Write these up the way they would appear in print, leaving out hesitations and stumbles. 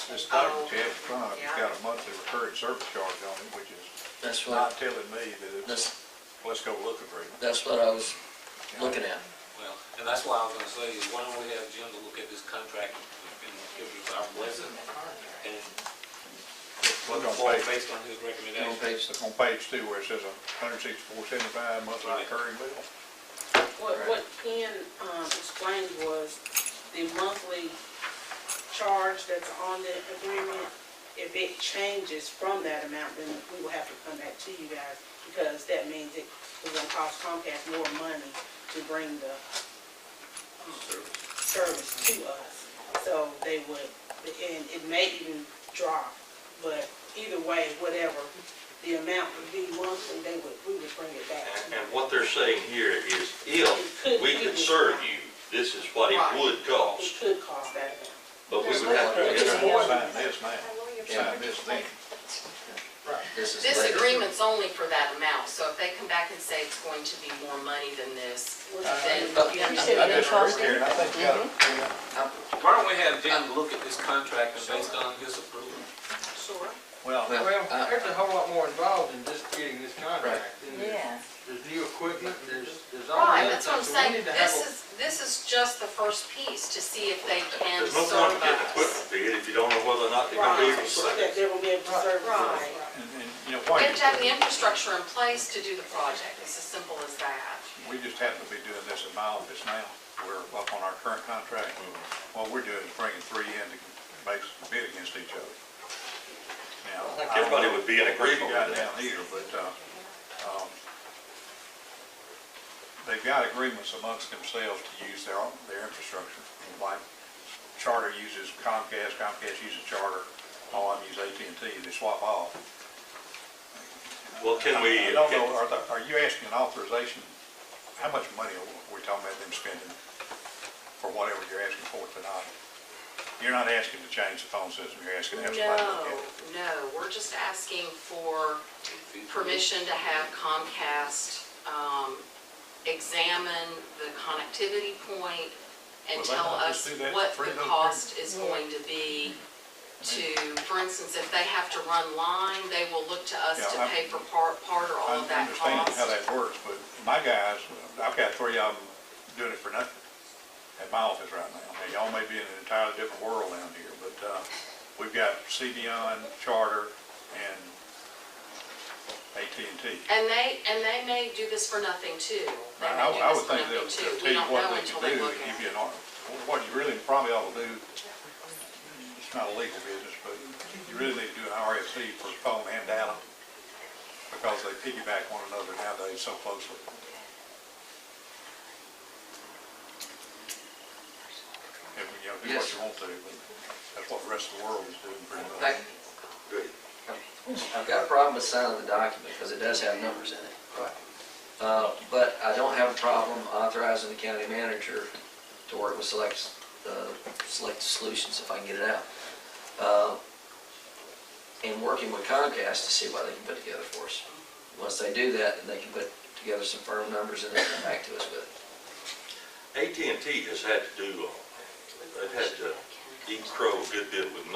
This document you have in front of you, it's got a monthly recurring service charge on it, which is That's not what, telling me that it's, let's go look agreement. that's what I was looking at. Well, and that's why I was gonna say, is why don't we have Jim to look at this contract and give us our blessing? And Look on forward page, based on his On recommendation. page, look on page 2 where it says $164.75 monthly recurring bill. What Ken explained was the monthly charge that's on the agreement, if it changes from that amount, then we will have to come back to you guys, because that means it was gonna cost Comcast more money to bring the service to us. So they would, and it may even drop, but either way, whatever the amount would be monthly, we would bring it back. And what they're saying here is if we could serve you, this is what it would It cost. could cost that amount. But we would have to Sign enter. this now, sign this then. this is. This later. agreement's only for that amount, so if they come back and say it's going to be more money than this, then you have to. I disagree, Karen, I think you got, Why don't we have Jim look at this contract and based on his approval? Sure. well, Well, Well, there's a whole lot more involved in just getting this contract. Yeah. There's new equipment, there's all Right, that that's what I'm stuff. So we saying, need to have this is just the first piece to see if they can There's no serve point in getting us. equipment bid if you don't know whether or not they're gonna be able to So serve that it. they will be able to serve. Right. and you know, We why, have to have the infrastructure in place to do the project, it's as simple as that. we just happen to be doing this in my office now. We're up on our current contract. What we're doing is bringing 3 in to basically bid against each other. Now, I think everybody would be in agreement got with down that. here, but, they've got agreements amongst themselves to use their infrastructure. Like Charter uses Comcast, Comcast uses Charter, all of them use AT&T, they swap off. Well, can we? I don't know, are you asking an authorization? How much money are we talking about them spending for whatever you're asking for tonight? You're not asking to change the phone system, you're asking to have somebody look at it. No, we're just asking for permission to have Comcast examine the connectivity point and Well, they tell don't us just do that what for free, the though, cost is going to be to, for instance, if they have to run line, they will look to us to Yeah, pay for part or all I of that understand cost. how that works, but my guys, I've got 3 of them doing it for nothing at my office right now. Now, y'all may be in an entirely different world down here, but we've got CBON, Charter, and AT&T. And they may do this for nothing too. They may do I this would for think nothing they'll too. tell We you don't what know they until can they do, look and give at you it. an order. What you really probably ought to do, it's not a legal business, but you really need to do an RFC for phone and data, because they piggyback one another nowadays so closely. And, you know, do what Yes. you want to, but that's what the rest of the world is doing pretty much. I- I've got a problem with signing the document because it does have numbers in it. But I don't have a problem authorizing the county manager to work with Select Solutions if I can get it out. And working with Comcast to see what they can put together for us. Once they do that, then they can put together some firm numbers and then come back to us with it. AT&T has had to do, they've had to eat crow a good bit with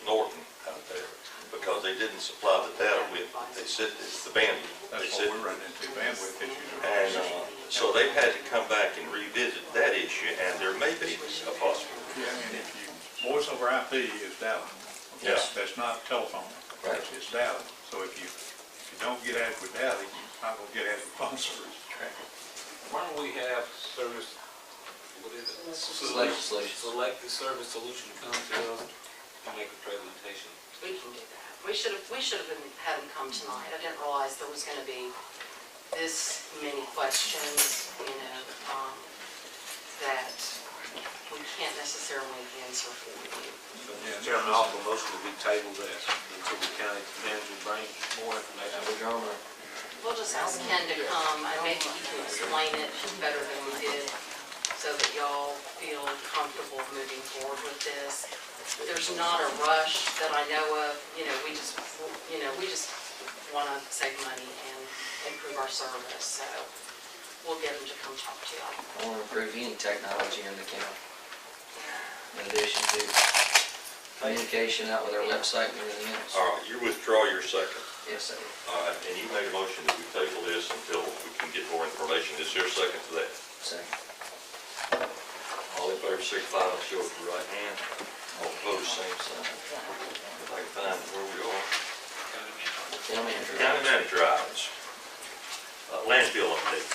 Norton out there because they didn't supply the data with, they said it's the bandwidth. They That's said, what we're running into, bandwidth issues. and so they've had to come back and revisit that issue, and there may be a possibility. Yeah, and if you, voice over IP is data. Yeah. That's not telephone. Right. It's data. So if you don't get adequate data, you're not gonna get adequate phone service. Why don't we have service, what is it? Select Solutions. Select the service solution come to us and make a presentation. We can do that. We should have had them come tonight. I didn't realize there was going to be this many questions, that we can't necessarily answer for you. Yeah, Chairman, I offer a motion that we table that until the county manager brings more information. We're drawing a We'll just ask Ken to come, and maybe he can explain it better than we did, so that y'all feel comfortable moving forward with this. There's not a rush that I know of, we just want to save money and improve our service, so we'll get him to come talk to y'all. I want to improve any technology in the county. In addition to communication out with our website and everything else. All right, you withdraw your second. Yes, I do. All right, and you made a motion that we table this until we can get more information. Is there a second to that? Second. All in favor, signify by show of your right hand. All opposed, same sign. If I can find where we are. County manager. County manager items. Landfill update.